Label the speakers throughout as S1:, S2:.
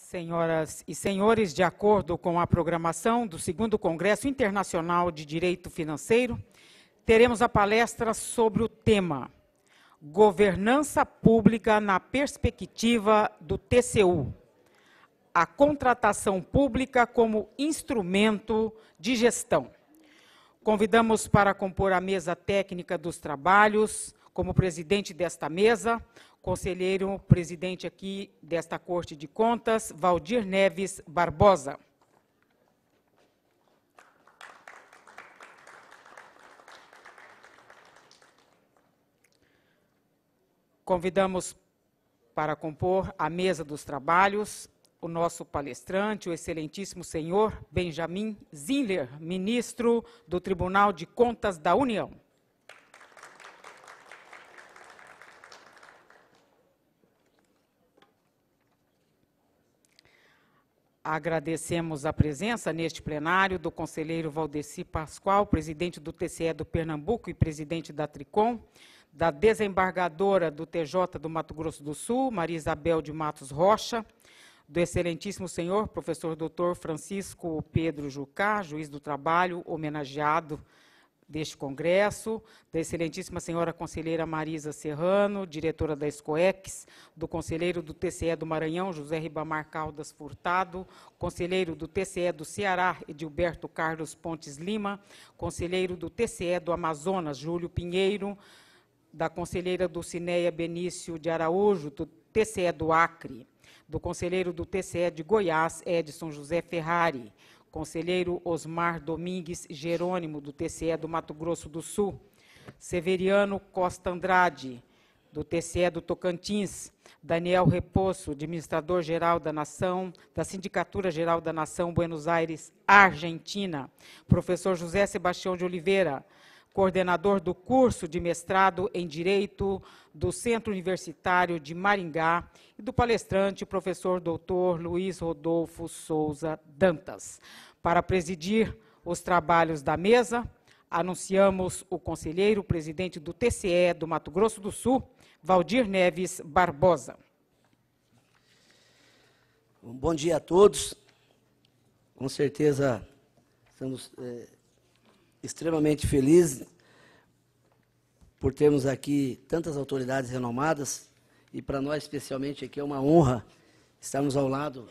S1: Senhoras e senhores, de acordo com a programação do 2º Congresso Internacional de Direito Financeiro, teremos a palestra sobre o tema Governança Pública na Perspectiva do TCU, a contratação pública como instrumento de gestão. Convidamos para compor a mesa técnica dos trabalhos, como presidente desta mesa, conselheiro presidente aqui desta Corte de Contas, Valdir Neves Barbosa. Convidamos para compor a mesa dos trabalhos o nosso palestrante, o excelentíssimo senhor Benjamin Zimler, ministro do Tribunal de Contas da União. Agradecemos a presença neste plenário do conselheiro Valdeci Pascoal, presidente do TCE do Pernambuco e presidente da Tricom, da desembargadora do TJ do Mato Grosso do Sul, Maria Isabel de Matos Rocha, do excelentíssimo senhor professor doutor Francisco Pedro Jucá, juiz do trabalho, homenageado deste congresso, da excelentíssima senhora conselheira Marisa Serrano, diretora da SCOEX, do conselheiro do TCE do Maranhão, José Ribamar Caldas Furtado, conselheiro do TCE do Ceará, Edilberto Carlos Pontes Lima, conselheiro do TCE do Amazonas, Júlio Pinheiro, da conselheira do Cineia Benício de Araújo, do TCE do Acre, do conselheiro do TCE de Goiás, Edson José Ferrari, conselheiro Osmar Domingues Jerônimo, do TCE do Mato Grosso do Sul, Severiano Costa Andrade, do TCE do Tocantins, Daniel Reposo, administrador-geral da Nação, da Sindicatura-Geral da Nação, Buenos Aires, Argentina, professor José Sebastião de Oliveira, coordenador do curso de mestrado em Direito do Centro Universitário de Maringá, e do palestrante, professor doutor Luiz Rodolfo Souza Dantas. Para presidir os trabalhos da mesa, anunciamos o conselheiro presidente do TCE do Mato Grosso do Sul, Valdir Neves Barbosa.
S2: Bom dia a todos. Com certeza estamos extremamente felizes por termos aqui tantas autoridades renomadas e para nós, especialmente, aqui é uma honra estarmos ao lado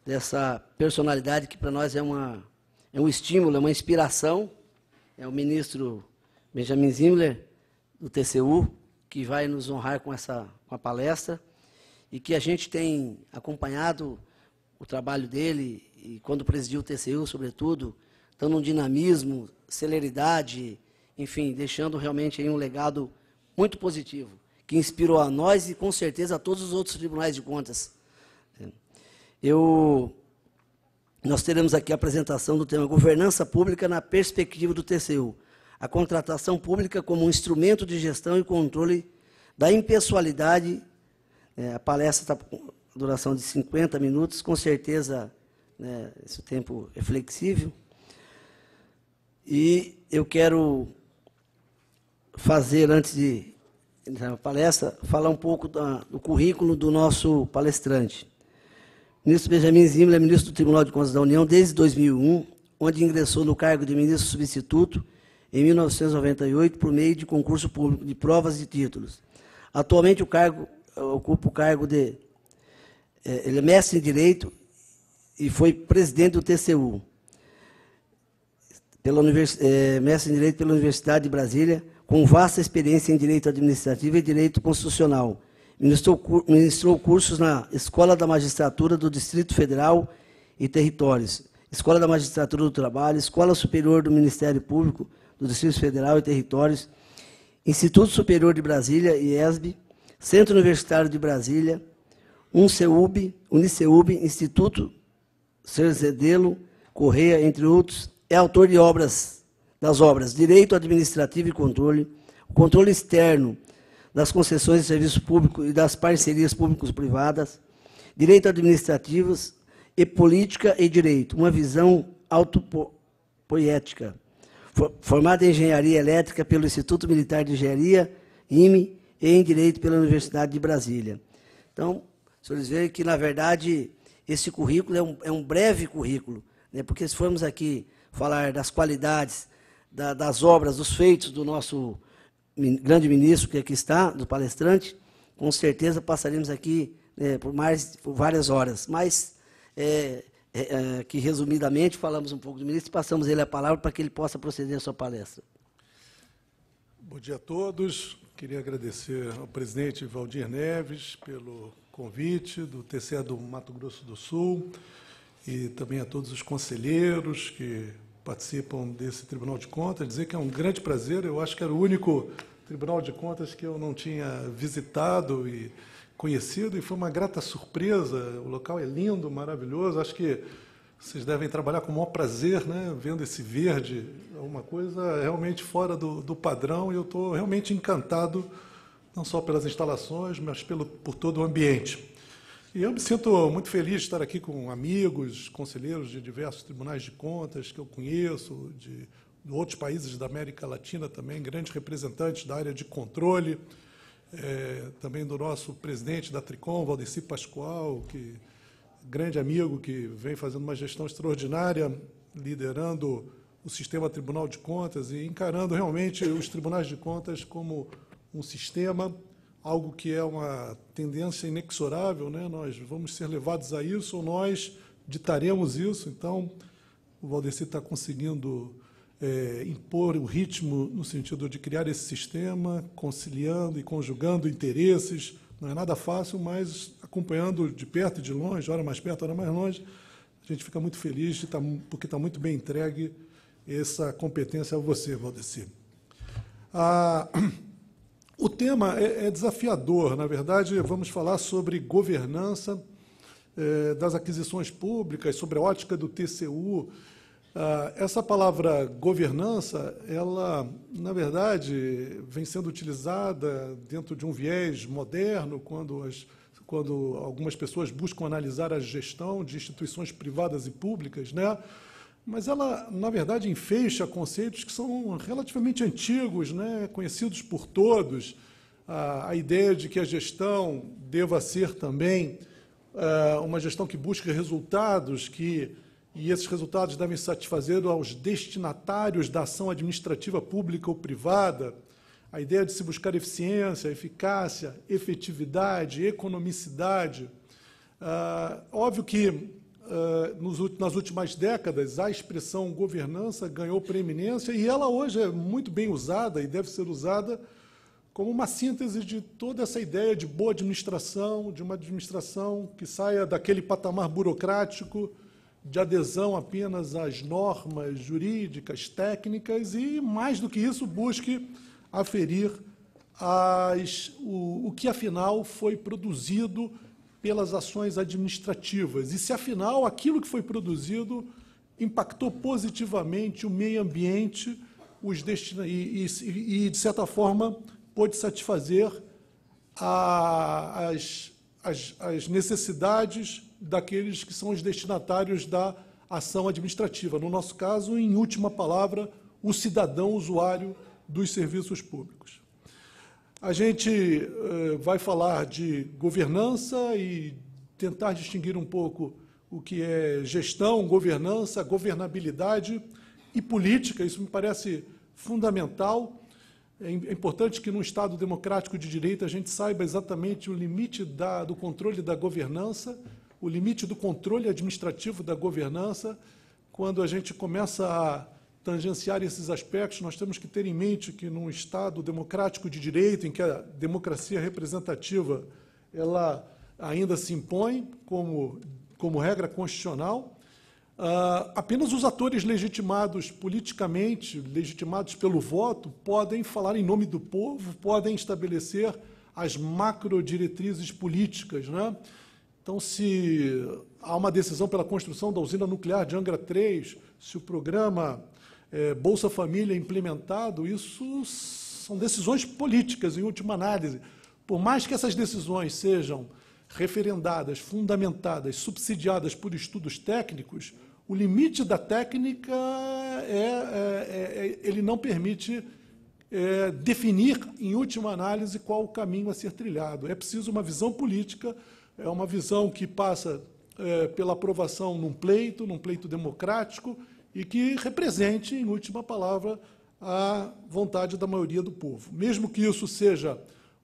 S2: dessa personalidade que para nós é um estímulo, é uma inspiração. É o ministro Benjamin Zimler, do TCU, que vai nos honrar com a palestra e que a gente tem acompanhado o trabalho dele e quando presidiu o TCU, sobretudo, dando um dinamismo, celeridade, enfim, deixando realmente aí um legado muito positivo, que inspirou a nós e, com certeza, a todos os outros tribunais de contas. Nós teremos aqui a apresentação do tema Governança Pública na Perspectiva do TCU, a contratação pública como um instrumento de gestão e controle da impessoalidade. A palestra está com duração de 50 minutos, com certeza, esse tempo é flexível. E eu quero fazer, antes de entrar na palestra, falar um pouco do currículo do nosso palestrante. O ministro Benjamin Zimler é ministro do Tribunal de Contas da União desde 2001, onde ingressou no cargo de ministro substituto em 1998 por meio de concurso público de provas e títulos. Atualmente ocupa o cargo de... ele é mestre em Direito e foi presidente do TCU. Mestre em Direito pela Universidade de Brasília, com vasta experiência em Direito Administrativo e Direito Constitucional. Ministrou cursos na Escola da Magistratura do Distrito Federal e Territórios, Escola da Magistratura do Trabalho, Escola Superior do Ministério Público do Distrito Federal e Territórios, Instituto Superior de Brasília, IESB, Centro Universitário de Brasília, Uniceub, Instituto Cerzedelo Correia, entre outros. É autor de das obras Direito Administrativo e Controle, o Controle Externo das Concessões de Serviço Público e das Parcerias Públicos-Privadas, Direito Administrativos e Política e Direito, uma visão autopoética. Formado em Engenharia Elétrica pelo Instituto Militar de Engenharia, IME, e em Direito pela Universidade de Brasília. Então, os senhores veem que, na verdade, esse currículo é um breve currículo, né? Porque se formos aqui falar das qualidades, das obras, dos feitos do nosso grande ministro que aqui está, do palestrante, com certeza passaríamos aqui por várias horas. Mas, que resumidamente, falamos um pouco do ministro e passamos ele a palavra para que ele possa proceder à sua palestra.
S3: Bom dia a todos. Queria agradecer ao presidente Valdir Neves pelo convite do TCE do Mato Grosso do Sul e também a todos os conselheiros que participam desse Tribunal de Contas. Dizer que é um grande prazer, eu acho que era o único Tribunal de Contas que eu não tinha visitado e conhecido, e foi uma grata surpresa. O local é lindo, maravilhoso, acho que vocês devem trabalhar com o maior prazer, né, vendo esse verde, é uma coisa realmente fora do padrão, e eu estou realmente encantado, não só pelas instalações, mas por todo o ambiente. E eu me sinto muito feliz de estar aqui com amigos, conselheiros de diversos tribunais de contas que eu conheço, de outros países da América Latina também, grandes representantes da área de controle, também do nosso presidente da Tricom, Valdeci Pascoal, grande amigo que vem fazendo uma gestão extraordinária, liderando o sistema Tribunal de Contas e encarando realmente os tribunais de contas como um sistema, algo que é uma tendência inexorável, né? Nós vamos ser levados a isso ou nós ditaremos isso. Então, o Valdeci está conseguindo impor o ritmo no sentido de criar esse sistema, conciliando e conjugando interesses. Não é nada fácil, mas acompanhando de perto e de longe, hora mais perto, hora mais longe, a gente fica muito feliz porque está muito bem entregue essa competência a você, Valdeci. O tema é desafiador. Na verdade, vamos falar sobre governança das aquisições públicas, sobre a ótica do TCU. Essa palavra governança, ela, na verdade, vem sendo utilizada dentro de um viés moderno, quando algumas pessoas buscam analisar a gestão de instituições privadas e públicas, né? Mas ela, na verdade, enfeixa conceitos que são relativamente antigos, né? Conhecidos por todos. A ideia de que a gestão deva ser também uma gestão que busque resultados, e esses resultados devem satisfazer aos destinatários da ação administrativa pública ou privada. A ideia de se buscar eficiência, eficácia, efetividade, economicidade. Óbvio que, nas últimas décadas, a expressão governança ganhou preeminência e ela hoje é muito bem usada e deve ser usada como uma síntese de toda essa ideia de boa administração, de uma administração que saia daquele patamar burocrático, de adesão apenas às normas jurídicas, técnicas, e, mais do que isso, busque aferir o que, afinal, foi produzido pelas ações administrativas, e se, afinal, aquilo que foi produzido impactou positivamente o meio ambiente e de certa forma, pôde satisfazer as necessidades daqueles que são os destinatários da ação administrativa. No nosso caso, em última palavra, o cidadão usuário dos serviços públicos. A gente vai falar de governança e tentar distinguir um pouco o que é gestão, governança, governabilidade e política. Isso me parece fundamental. É importante que, num Estado democrático de direito, a gente saiba exatamente o limite do controle da governança, o limite do controle administrativo da governança. Quando a gente começa a tangenciar esses aspectos, nós temos que ter em mente que, num Estado democrático de direito, em que a democracia representativa ela ainda se impõe como regra constitucional, apenas os atores legitimados politicamente, legitimados pelo voto, podem falar em nome do povo, podem estabelecer as macrodiretrizes políticas, né? Então, se há uma decisão pela construção da usina nuclear de Angra 3, se o programa Bolsa Família é implementado, isso são decisões políticas, em última análise. Por mais que essas decisões sejam referendadas, fundamentadas, subsidiadas por estudos técnicos, o limite da técnica ele não permite definir, em última análise, qual o caminho a ser trilhado. É preciso uma visão política, é uma visão que passa pela aprovação num pleito democrático, e que represente, em última palavra, a vontade da maioria do povo. Mesmo que isso seja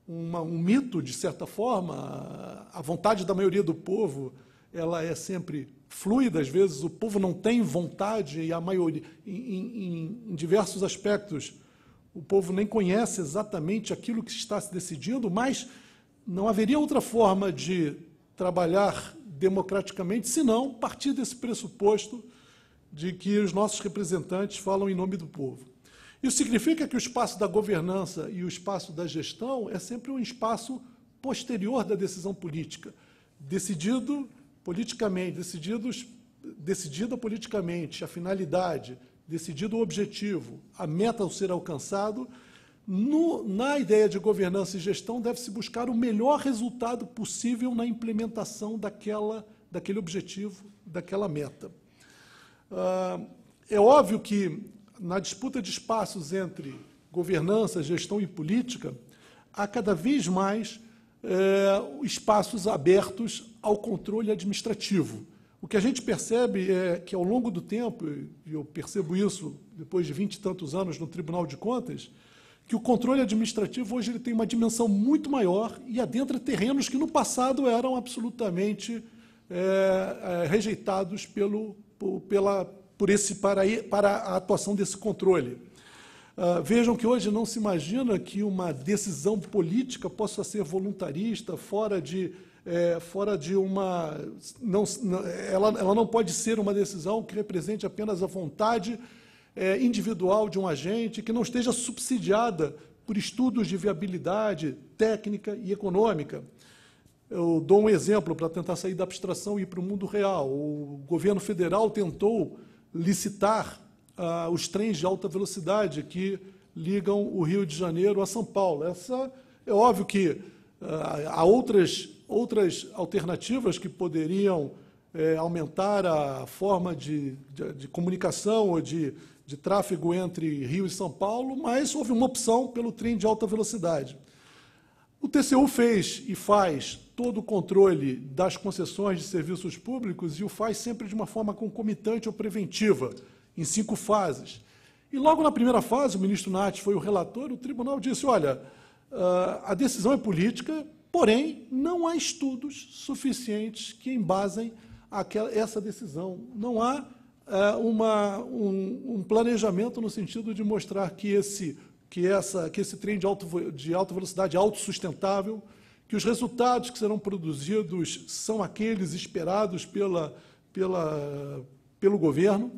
S3: um mito, de certa forma, a vontade da maioria do povo, ela é sempre fluida, às vezes o povo não tem vontade, e a maioria, em diversos aspectos, o povo nem conhece exatamente aquilo que está se decidindo, mas não haveria outra forma de trabalhar democraticamente, senão partir desse pressuposto de que os nossos representantes falam em nome do povo. Isso significa que o espaço da governança e o espaço da gestão é sempre um espaço posterior da decisão política, decidido politicamente, decidida politicamente a finalidade, decidido o objetivo, a meta a ser alcançado. Na ideia de governança e gestão, deve-se buscar o melhor resultado possível na implementação daquele objetivo, daquela meta. É óbvio que, na disputa de espaços entre governança, gestão e política, há cada vez mais espaços abertos ao controle administrativo. O que a gente percebe é que, ao longo do tempo, e eu percebo isso depois de 20 e tantos anos no Tribunal de Contas, que o controle administrativo hoje ele tem uma dimensão muito maior e adentra terrenos que no passado eram absolutamente rejeitados para a atuação desse controle. Vejam que hoje não se imagina que uma decisão política possa ser voluntarista, ela não pode ser uma decisão que represente apenas a vontade individual de um agente, que não esteja subsidiada por estudos de viabilidade técnica e econômica. Eu dou um exemplo para tentar sair da abstração e ir para o mundo real. O governo federal tentou licitar os trens de alta velocidade que ligam o Rio de Janeiro a São Paulo. É óbvio que há outras alternativas que poderiam aumentar a forma de comunicação ou de tráfego entre Rio e São Paulo, mas houve uma opção pelo trem de alta velocidade. O TCU fez e faz todo o controle das concessões de serviços públicos e o faz sempre de uma forma concomitante ou preventiva, em 5 fases. E logo na primeira fase, o ministro Natti foi o relator, o tribunal disse, olha, a decisão é política, porém, não há estudos suficientes que embasem essa decisão. Não há um planejamento no sentido de mostrar que esse trem de alta velocidade é autossustentável, que os resultados que serão produzidos são aqueles esperados pelo governo.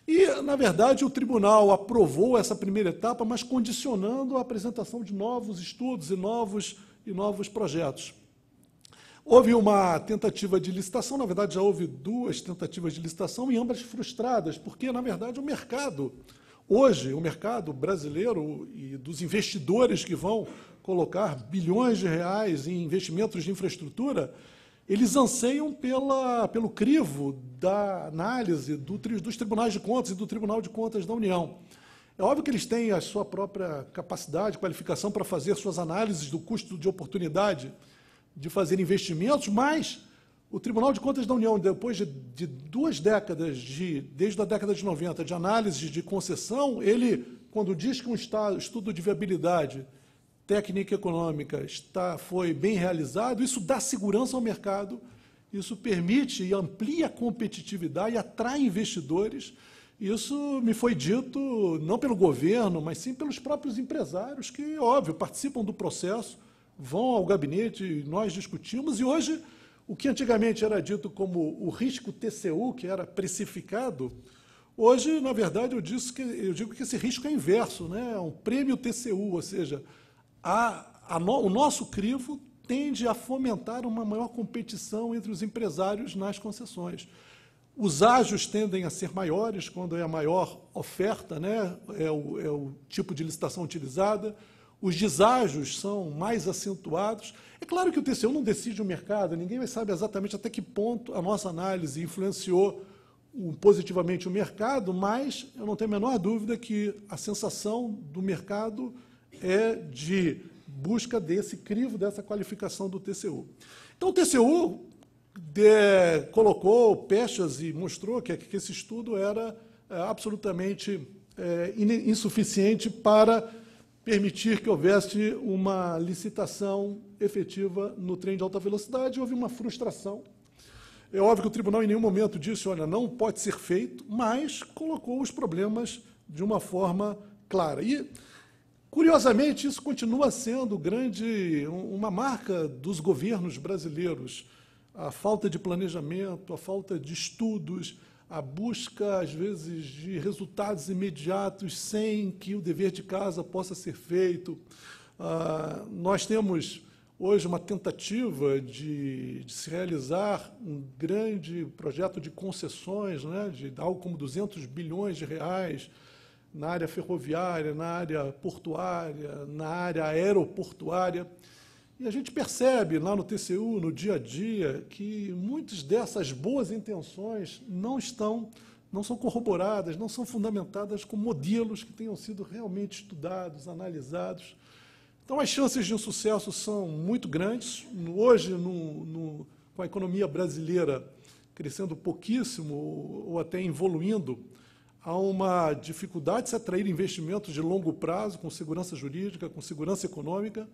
S3: E, na verdade, o tribunal aprovou essa primeira etapa, mas condicionando a apresentação de novos estudos e novos projetos. Houve uma tentativa de licitação, na verdade, já houve 2 tentativas de licitação, e ambas frustradas, porque, na verdade, o mercado brasileiro e dos investidores que vão colocar bilhões de reais em investimentos de infraestrutura, eles anseiam pelo crivo da análise dos tribunais de contas e do Tribunal de Contas da União. É óbvio que eles têm a sua própria capacidade, qualificação para fazer suas análises do custo de oportunidade de fazer investimentos, mas o Tribunal de Contas da União, depois de 2 décadas, desde a década de 90, de análise de concessão, ele, quando diz que um estudo de viabilidade técnica e econômica foi bem realizado, isso dá segurança ao mercado, isso permite e amplia a competitividade e atrai investidores. Isso me foi dito não pelo governo, mas sim pelos próprios empresários que, óbvio, participam do processo, vão ao gabinete, nós discutimos, e hoje, o que antigamente era dito como o risco TCU, que era precificado, hoje, na verdade, eu digo que esse risco é inverso, né? É um prêmio TCU, ou seja, o nosso crivo tende a fomentar uma maior competição entre os empresários nas concessões. Os ágios tendem a ser maiores quando é a maior oferta, né? É o tipo de licitação utilizada. Os deságios são mais acentuados. É claro que o TCU não decide o mercado, ninguém sabe exatamente até que ponto a nossa análise influenciou positivamente o mercado, mas eu não tenho a menor dúvida que a sensação do mercado é de busca desse crivo, dessa qualificação do TCU. Então, o TCU colocou pechas e mostrou que esse estudo era absolutamente insuficiente para permitir que houvesse uma licitação efetiva no trem de alta velocidade. Houve uma frustração. É óbvio que o tribunal em nenhum momento disse, olha, não pode ser feito, mas colocou os problemas de uma forma clara. E, curiosamente, isso continua sendo uma marca dos governos brasileiros. A falta de planejamento, a falta de estudos, a busca, às vezes, de resultados imediatos sem que o dever de casa possa ser feito. Nós temos, hoje, uma tentativa de se realizar um grande projeto de concessões, né, de algo como 200 bilhões de reais na área ferroviária, na área portuária, na área aeroportuária. E a gente percebe lá no TCU, no dia a dia, que muitas dessas boas intenções não são corroboradas, não são fundamentadas com modelos que tenham sido realmente estudados, analisados. Então, as chances de um sucesso são muito grandes. Hoje, com a economia brasileira crescendo pouquíssimo ou até evoluindo, há uma dificuldade de se atrair investimentos de longo prazo, com segurança jurídica, com segurança econômica.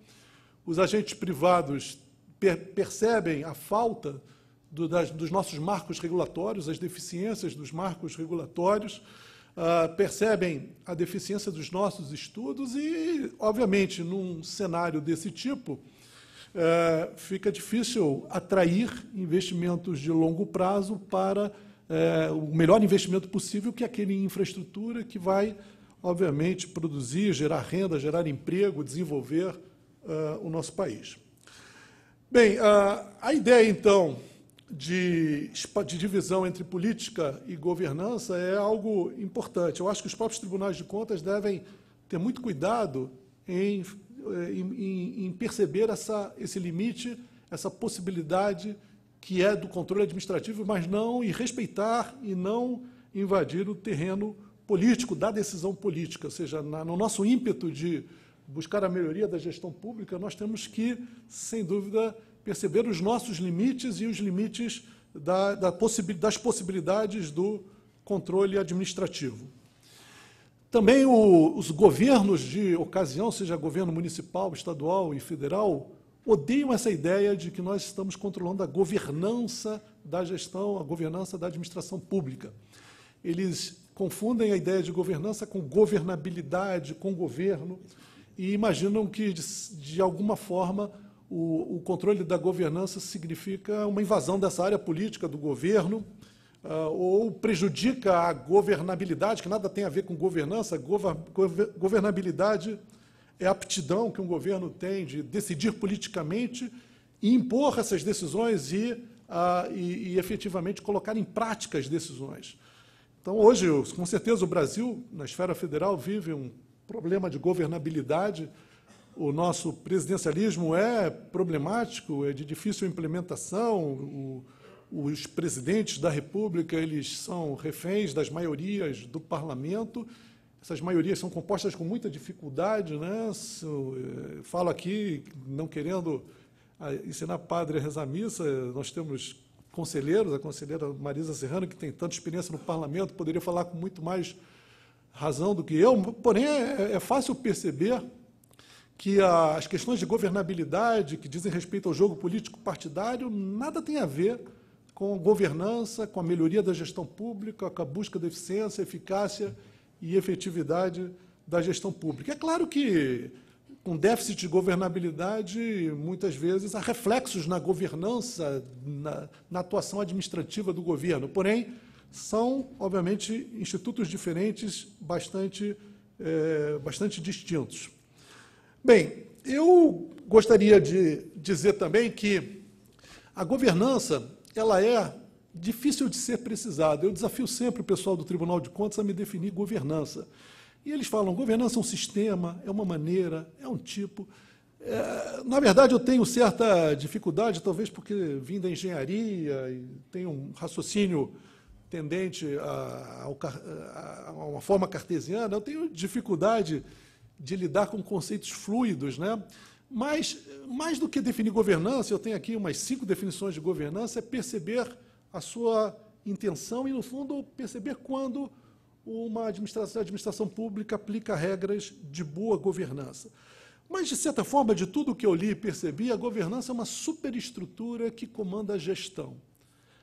S3: Os agentes privados percebem a falta dos nossos marcos regulatórios, as deficiências dos marcos regulatórios, percebem a deficiência dos nossos estudos e, obviamente, num cenário desse tipo, fica difícil atrair investimentos de longo prazo para o melhor investimento possível, que é aquele em infraestrutura que vai, obviamente, produzir, gerar renda, gerar emprego, desenvolver o nosso país. Bem, a ideia, então, de divisão entre política e governança é algo importante. Eu acho que os próprios tribunais de contas devem ter muito cuidado em perceber esse limite, essa possibilidade que é do controle administrativo, mas não e respeitar e não invadir o terreno político, da decisão política. Ou seja, no nosso ímpeto de buscar a melhoria da gestão pública, nós temos que, sem dúvida, perceber os nossos limites e os limites das possibilidades do controle administrativo. Também os governos de ocasião, seja governo municipal, estadual e federal, odeiam essa ideia de que nós estamos controlando a governança da gestão, a governança da administração pública. Eles confundem a ideia de governança com governabilidade, com governo, e imaginam que, de alguma forma, o controle da governança significa uma invasão dessa área política do governo, ou prejudica a governabilidade, que nada tem a ver com governança. Governabilidade é a aptidão que um governo tem de decidir politicamente e impor essas decisões e efetivamente colocar em prática as decisões. Então, hoje, com certeza, o Brasil, na esfera federal, vive um problema de governabilidade. O nosso presidencialismo é problemático, é de difícil implementação. Os presidentes da República, eles são reféns das maiorias do parlamento. Essas maiorias são compostas com muita dificuldade, né? Falo aqui, não querendo ensinar padre a rezar missa, nós temos conselheiros, a conselheira Marisa Serrano, que tem tanta experiência no parlamento, poderia falar com muito mais razão do que eu, porém é fácil perceber que as questões de governabilidade, que dizem respeito ao jogo político partidário, nada tem a ver com governança, com a melhoria da gestão pública, com a busca da eficiência, eficácia e efetividade da gestão pública. É claro que, com déficit de governabilidade, muitas vezes há reflexos na governança, na atuação administrativa do governo, porém, são, obviamente, institutos diferentes, bastante distintos. Bem, eu gostaria de dizer também que a governança ela é difícil de ser precisada. Eu desafio sempre o pessoal do Tribunal de Contas a me definir governança. E eles falam, governança é um sistema, é uma maneira, é um tipo. Na verdade, eu tenho certa dificuldade, talvez porque vim da engenharia e tenho um raciocínio tendente a uma forma cartesiana, eu tenho dificuldade de lidar com conceitos fluidos, né? Mas, mais do que definir governança, eu tenho aqui umas 5 definições de governança, é perceber a sua intenção e, no fundo, perceber quando uma administração pública aplica regras de boa governança. Mas, de certa forma, de tudo o que eu li e percebi, a governança é uma superestrutura que comanda a gestão.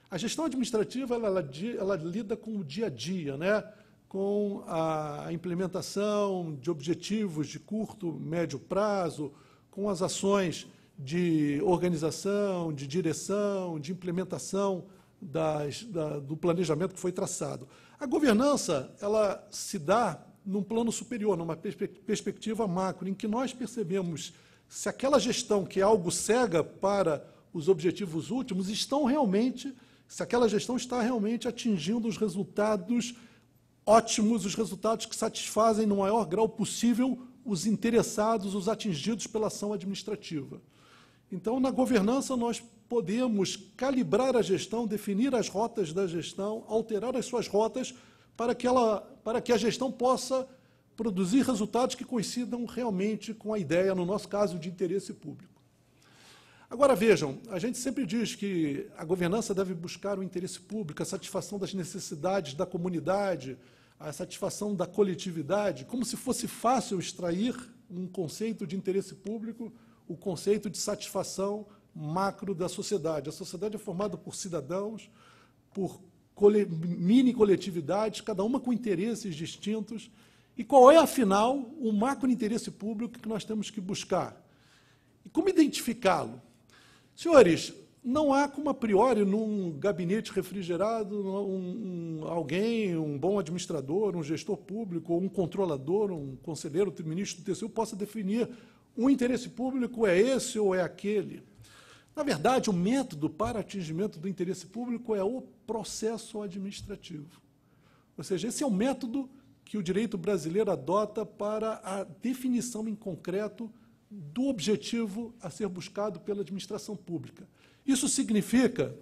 S3: A gestão administrativa ela lida com o dia a dia, né? Com a implementação de objetivos de curto, médio prazo, com as ações de organização, de direção, de implementação do planejamento que foi traçado. A governança ela se dá num plano superior, numa perspectiva macro, em que nós percebemos se aquela gestão, que é algo cega para os objetivos últimos, se aquela gestão está realmente atingindo os resultados ótimos, os resultados que satisfazem no maior grau possível os interessados, os atingidos pela ação administrativa. Então, na governança, nós podemos calibrar a gestão, definir as rotas da gestão, alterar as suas rotas para que a gestão possa produzir resultados que coincidam realmente com a ideia, no nosso caso, de interesse público. Agora, vejam, a gente sempre diz que a governança deve buscar o interesse público, a satisfação das necessidades da comunidade, a satisfação da coletividade, como se fosse fácil extrair um conceito de interesse público, o conceito de satisfação macro da sociedade. A sociedade é formada por cidadãos, por mini-coletividades, cada uma com interesses distintos. E qual é, afinal, o macro-interesse público que nós temos que buscar? E como identificá-lo? Senhores, não há como, a priori, num gabinete refrigerado, alguém, um bom administrador, um gestor público, ou um controlador, um conselheiro, ministro do TCU, possa definir o interesse público é esse ou é aquele. Na verdade, o método para atingimento do interesse público é o processo administrativo. Ou seja, esse é o método que o direito brasileiro adota para a definição em concreto do objetivo a ser buscado pela administração pública. Isso significa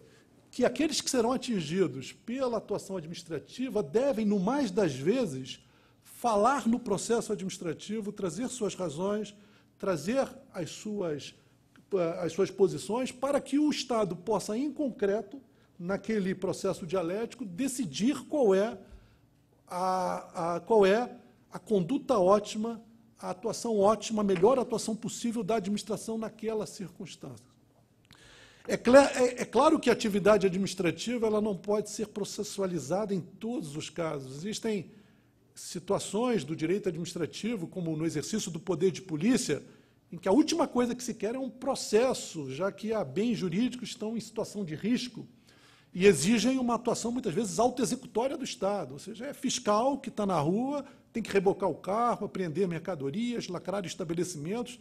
S3: que aqueles que serão atingidos pela atuação administrativa devem, no mais das vezes, falar no processo administrativo, trazer suas razões, trazer as suas posições, para que o Estado possa, em concreto, naquele processo dialético, decidir qual é a conduta ótima, a atuação ótima, a melhor atuação possível da administração naquela circunstância. É claro que a atividade administrativa ela não pode ser processualizada em todos os casos. Existem situações do direito administrativo, como no exercício do poder de polícia, em que a última coisa que se quer é um processo, já que há bens jurídicos que estão em situação de risco e exigem uma atuação, muitas vezes, autoexecutória do Estado. Ou seja, é fiscal que está na rua, tem que rebocar o carro, apreender mercadorias, lacrar estabelecimentos.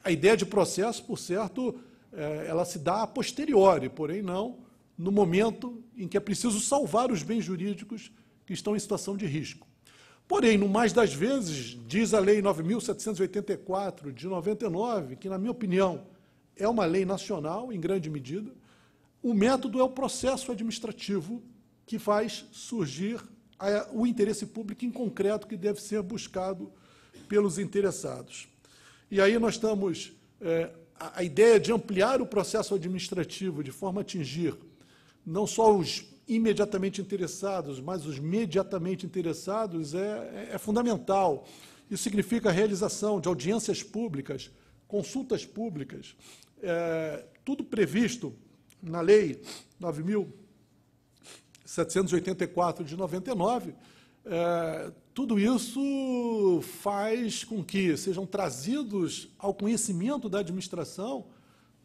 S3: A ideia de processo, por certo, ela se dá a posteriori, porém não no momento em que é preciso salvar os bens jurídicos que estão em situação de risco. Porém, no mais das vezes, diz a Lei 9.784, de 99, que, na minha opinião, é uma lei nacional, em grande medida, o método é o processo administrativo que faz surgir o interesse público em concreto que deve ser buscado pelos interessados. E aí nós estamos... a ideia de ampliar o processo administrativo de forma a atingir não só os imediatamente interessados, mas os mediatamente interessados é fundamental. Isso significa a realização de audiências públicas, consultas públicas, tudo previsto na Lei 9.784 de 99, tudo isso faz com que sejam trazidos ao conhecimento da administração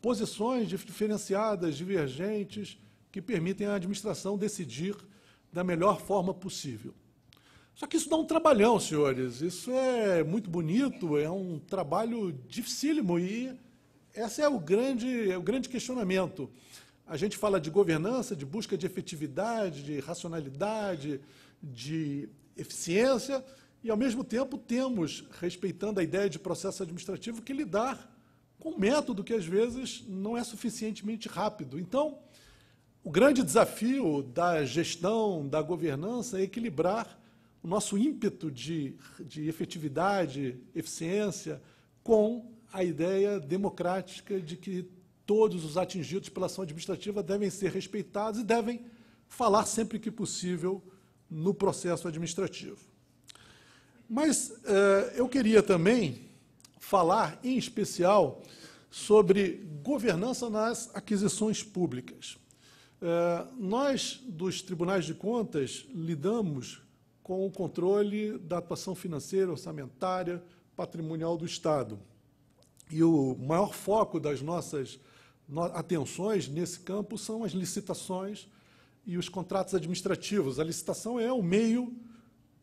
S3: posições diferenciadas, divergentes, que permitem à administração decidir da melhor forma possível. Só que isso dá um trabalhão, senhores. Isso é muito bonito, é um trabalho dificílimo e esse é o grande questionamento. A gente fala de governança, de busca de efetividade, de racionalidade, de eficiência, e, ao mesmo tempo, temos, respeitando a ideia de processo administrativo, que lidar com um método que, às vezes, não é suficientemente rápido. Então, o grande desafio da gestão, da governança, é equilibrar o nosso ímpeto de efetividade, eficiência, com a ideia democrática de que todos os atingidos pela ação administrativa devem ser respeitados e devem falar sempre que possível no processo administrativo. Mas eu queria também falar, em especial, sobre governança nas aquisições públicas. Nós, dos tribunais de contas, lidamos com o controle da atuação financeira, orçamentária, patrimonial do Estado. E o maior foco das nossas atenções nesse campo são as licitações e os contratos administrativos. A licitação é o meio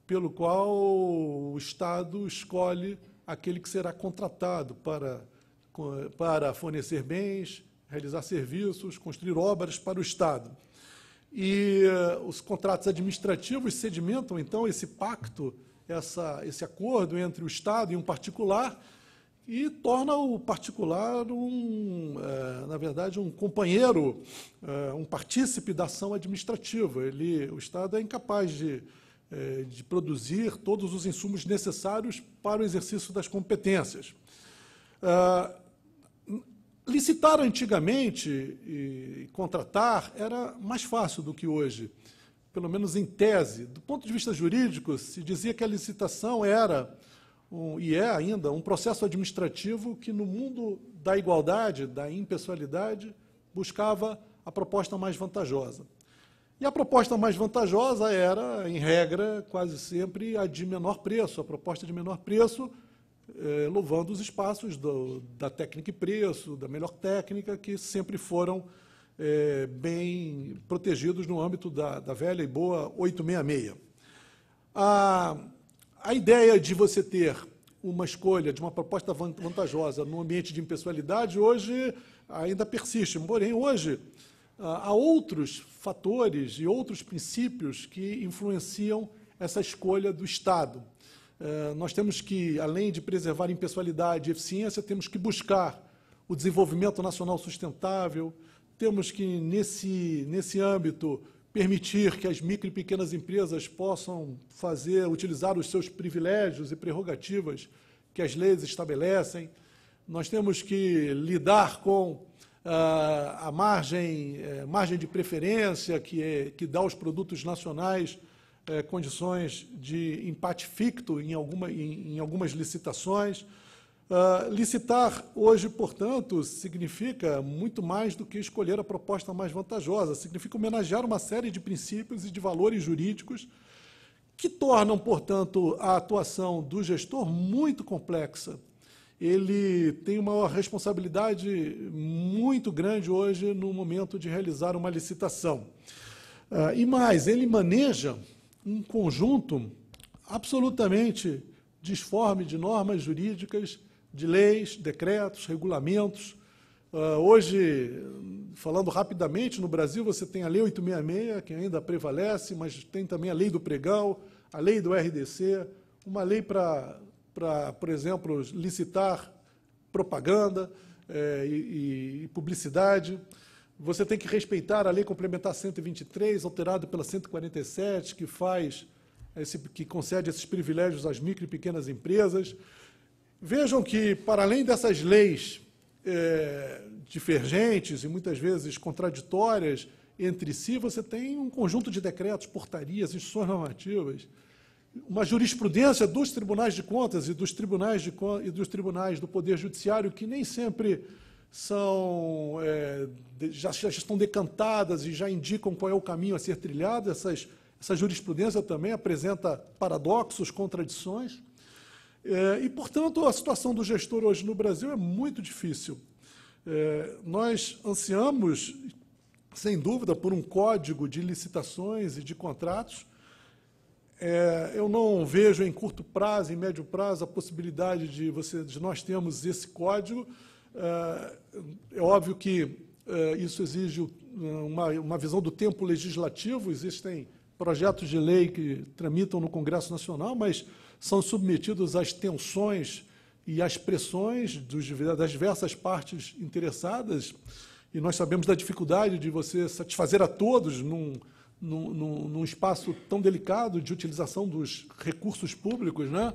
S3: pelo qual o Estado escolhe aquele que será contratado para fornecer bens, realizar serviços, construir obras para o Estado. E os contratos administrativos sedimentam, então, esse pacto, esse acordo entre o Estado e um particular, e torna o particular, na verdade, um companheiro, um partícipe da ação administrativa. O Estado é incapaz de produzir todos os insumos necessários para o exercício das competências. Licitar antigamente e contratar era mais fácil do que hoje, pelo menos em tese. Do ponto de vista jurídico, se dizia que a licitação era, e é ainda, um processo administrativo que, no mundo da igualdade, da impessoalidade, buscava a proposta mais vantajosa. E a proposta mais vantajosa era, em regra, quase sempre a de menor preço, a proposta de menor preço, louvando os espaços da técnica e preço, da melhor técnica, que sempre foram bem protegidos no âmbito da velha e boa 866. A ideia de você ter uma escolha de uma proposta vantajosa no ambiente de impessoalidade hoje ainda persiste. Porém, hoje há outros fatores e outros princípios que influenciam essa escolha do Estado. Nós temos que, além de preservar impessoalidade e eficiência, temos que buscar o desenvolvimento nacional sustentável, temos que, nesse âmbito, permitir que as micro e pequenas empresas possam utilizar os seus privilégios e prerrogativas que as leis estabelecem. Nós temos que lidar com a margem de preferência que dá aos produtos nacionais condições de empate ficto em algumas licitações. Licitar hoje, portanto, significa muito mais do que escolher a proposta mais vantajosa, significa homenagear uma série de princípios e de valores jurídicos que tornam, portanto, a atuação do gestor muito complexa. Ele tem uma responsabilidade muito grande hoje no momento de realizar uma licitação. E mais, ele maneja um conjunto absolutamente disforme de normas jurídicas, de leis, decretos, regulamentos. Hoje, falando rapidamente, no Brasil você tem a Lei 866, que ainda prevalece, mas tem também a Lei do Pregão, a Lei do RDC, uma lei para, por exemplo, licitar propaganda e publicidade. Você tem que respeitar a Lei Complementar 123, alterada pela 147, que concede esses privilégios às micro e pequenas empresas. Vejam que, para além dessas leis divergentes e muitas vezes contraditórias entre si, você tem um conjunto de decretos, portarias, instruções normativas, uma jurisprudência dos tribunais de contas e dos tribunais do Poder Judiciário que nem sempre já estão decantadas e já indicam qual é o caminho a ser trilhado. Essa jurisprudência também apresenta paradoxos, contradições. E, portanto, a situação do gestor hoje no Brasil é muito difícil. Nós ansiamos, sem dúvida, por um código de licitações e de contratos. Eu não vejo em curto prazo, em médio prazo, a possibilidade de nós termos esse código. É óbvio que isso exige uma visão do tempo legislativo. Existem projetos de lei que tramitam no Congresso Nacional, mas são submetidos às tensões e às pressões das diversas partes interessadas, e nós sabemos da dificuldade de você satisfazer a todos num espaço tão delicado de utilização dos recursos públicos, né?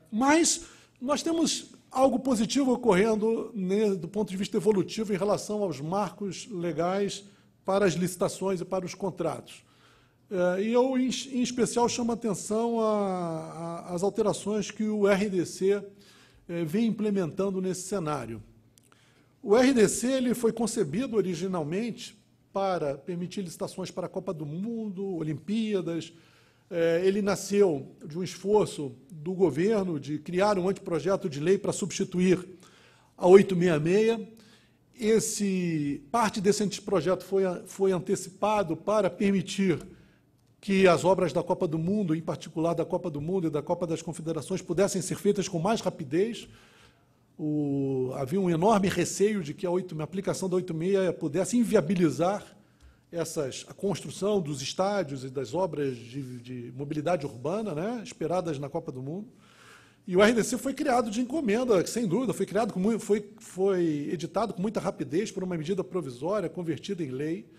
S3: Mas nós temos algo positivo ocorrendo, né, do ponto de vista evolutivo em relação aos marcos legais para as licitações e para os contratos. E eu, em especial, chamo a atenção às alterações que o RDC vem implementando nesse cenário. O RDC ele foi concebido originalmente para permitir licitações para a Copa do Mundo, Olimpíadas. Ele nasceu de um esforço do governo de criar um anteprojeto de lei para substituir a 866. Parte desse anteprojeto foi antecipado para permitir que as obras da Copa do Mundo, em particular da Copa do Mundo e da Copa das Confederações, pudessem ser feitas com mais rapidez. Havia um enorme receio de que a aplicação da 86 pudesse inviabilizar a construção dos estádios e das obras de mobilidade urbana, né, esperadas na Copa do Mundo. E o RDC foi criado de encomenda, sem dúvida, foi editado com muita rapidez por uma medida provisória, convertida em lei,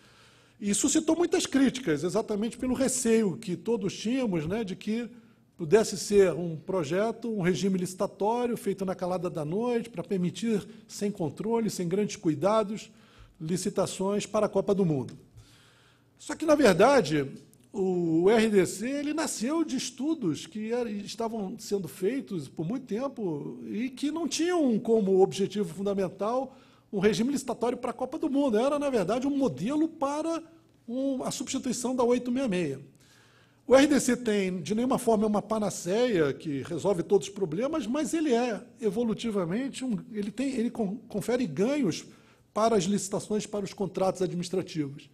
S3: e suscitou muitas críticas, exatamente pelo receio que todos tínhamos, né, de que pudesse ser um projeto, um regime licitatório, feito na calada da noite, para permitir, sem controle, sem grandes cuidados, licitações para a Copa do Mundo. Só que, na verdade, o RDC ele nasceu de estudos que estavam sendo feitos por muito tempo e que não tinham como objetivo fundamental um regime licitatório para a Copa do Mundo. Era, na verdade, um modelo para a substituição da 866. O RDC tem, de nenhuma forma, uma panaceia que resolve todos os problemas, mas ele evolutivamente, ele confere ganhos para as licitações, para os contratos administrativos.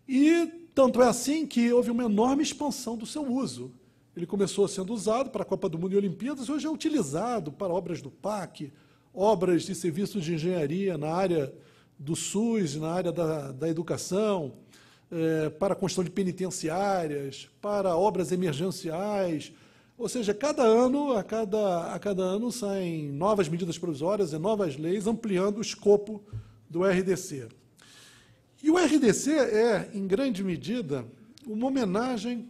S3: E tanto é assim que houve uma enorme expansão do seu uso. Ele começou sendo usado para a Copa do Mundo e Olimpíadas, hoje é utilizado para obras do PAC, obras de serviços de engenharia na área do SUS, na área da educação, para a construção de penitenciárias, para obras emergenciais. Ou seja, a cada ano saem novas medidas provisórias e novas leis ampliando o escopo do RDC. E o RDC é, em grande medida, uma homenagem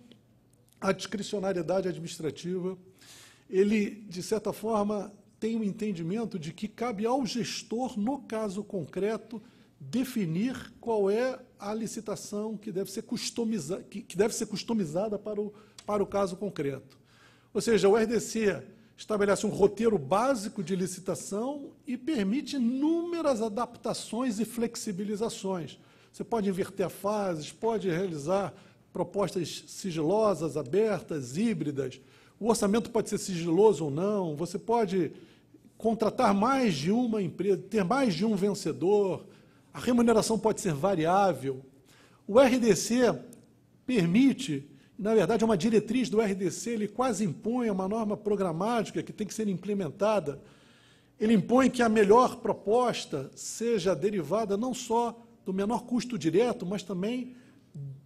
S3: à discricionariedade administrativa. Ele, de certa forma, tem um entendimento de que cabe ao gestor, no caso concreto, definir qual é a licitação que deve ser customizada para o caso concreto. Ou seja, o RDC estabelece um roteiro básico de licitação e permite inúmeras adaptações e flexibilizações. Você pode inverter fases, pode realizar propostas sigilosas, abertas, híbridas. O orçamento pode ser sigiloso ou não. Você pode contratar mais de uma empresa, ter mais de um vencedor. A remuneração pode ser variável. O RDC permite, na verdade, é uma diretriz do RDC, ele quase impõe uma norma programática que tem que ser implementada. Ele impõe que a melhor proposta seja derivada não só do menor custo direto, mas também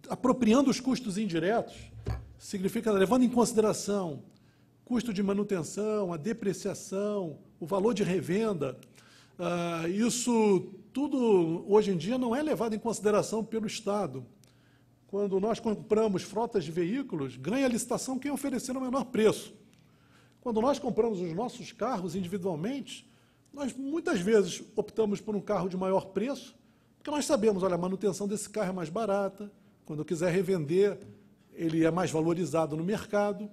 S3: apropriando os custos indiretos. Significa levando em consideração custo de manutenção, a depreciação, o valor de revenda. Isso tudo, hoje em dia, não é levado em consideração pelo Estado. Quando nós compramos frotas de veículos, ganha a licitação quem oferecer o menor preço. Quando nós compramos os nossos carros individualmente, nós muitas vezes optamos por um carro de maior preço, porque nós sabemos, olha, a manutenção desse carro é mais barata, quando eu quiser revender, ele é mais valorizado no mercado.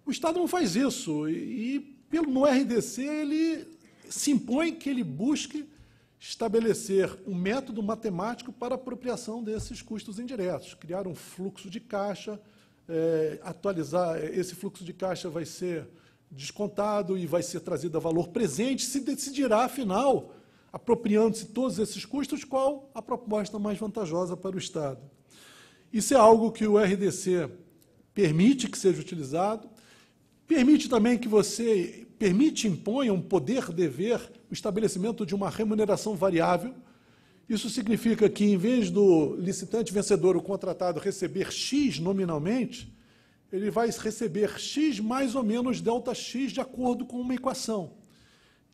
S3: O Estado não faz isso, e no RDC ele se impõe que ele busque estabelecer um método matemático para a apropriação desses custos indiretos, criar um fluxo de caixa, atualizar, esse fluxo de caixa vai ser descontado e vai ser trazido a valor presente, se decidirá, afinal, apropriando-se todos esses custos, qual a proposta mais vantajosa para o Estado. Isso é algo que o RDC permite que seja utilizado, permite também que imponha um poder-dever, o estabelecimento de uma remuneração variável. Isso significa que, em vez do licitante vencedor, o contratado, receber X nominalmente, ele vai receber X mais ou menos delta X de acordo com uma equação.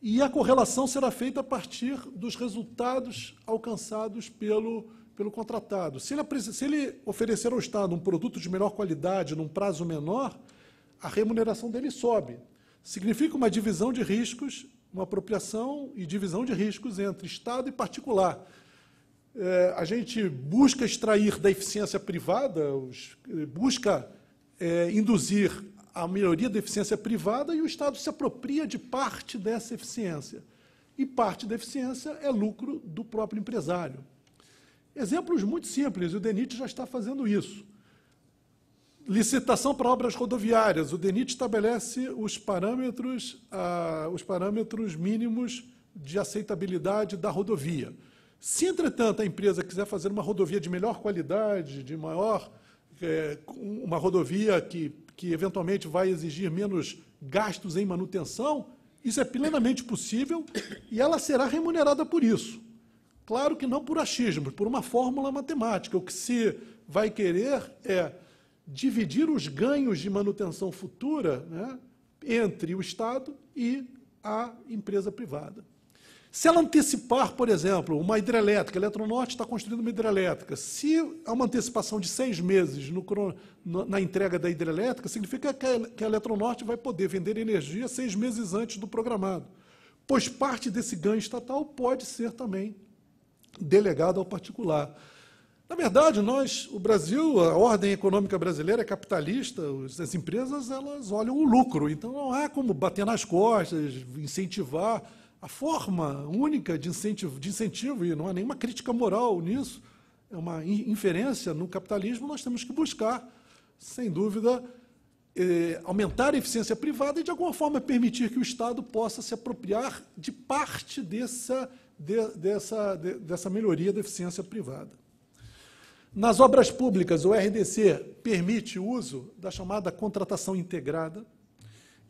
S3: E a correlação será feita a partir dos resultados alcançados pelo contratado. Se ele oferecer ao Estado um produto de melhor qualidade num prazo menor, a remuneração dele sobe. Significa uma divisão de riscos uma apropriação e divisão de riscos entre Estado e particular. A gente busca extrair da eficiência privada, busca induzir a melhoria da eficiência privada, e o Estado se apropria de parte dessa eficiência. E parte da eficiência é lucro do próprio empresário. Exemplos muito simples, o DENIT já está fazendo isso. Licitação para obras rodoviárias, o DENIT estabelece os parâmetros mínimos de aceitabilidade da rodovia. Se, entretanto, a empresa quiser fazer uma rodovia de melhor qualidade, uma rodovia que eventualmente vai exigir menos gastos em manutenção, isso é plenamente possível e ela será remunerada por isso. Claro que não por achismo, por uma fórmula matemática. O que se vai querer é dividir os ganhos de manutenção futura, né, entre o Estado e a empresa privada. Se ela antecipar, por exemplo, uma hidrelétrica, a Eletronorte está construindo uma hidrelétrica, se há uma antecipação de 6 meses na entrega da hidrelétrica, significa que a Eletronorte vai poder vender energia 6 meses antes do programado, pois parte desse ganho estatal pode ser também delegado ao particular. Na verdade, o Brasil, a ordem econômica brasileira é capitalista, as empresas elas olham o lucro, então não há como bater nas costas, incentivar. A forma única de incentivo, e não há nenhuma crítica moral nisso, é uma inferência no capitalismo, nós temos que buscar, sem dúvida, aumentar a eficiência privada e, de alguma forma, permitir que o Estado possa se apropriar de parte dessa melhoria da eficiência privada. Nas obras públicas, o RDC permite o uso da chamada contratação integrada.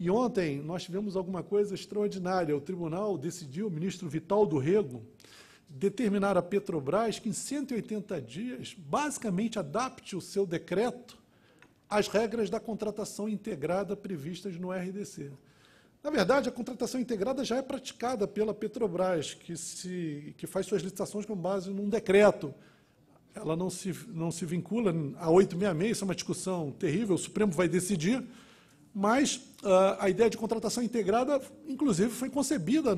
S3: E ontem nós tivemos alguma coisa extraordinária. O tribunal decidiu, o ministro Vital do Rego, determinar à Petrobras que, em 180 dias, basicamente adapte o seu decreto às regras da contratação integrada previstas no RDC. Na verdade, a contratação integrada já é praticada pela Petrobras, que faz suas licitações com base num decreto. Ela não se vincula a 866, isso é uma discussão terrível, o Supremo vai decidir, mas a ideia de contratação integrada, inclusive, foi concebida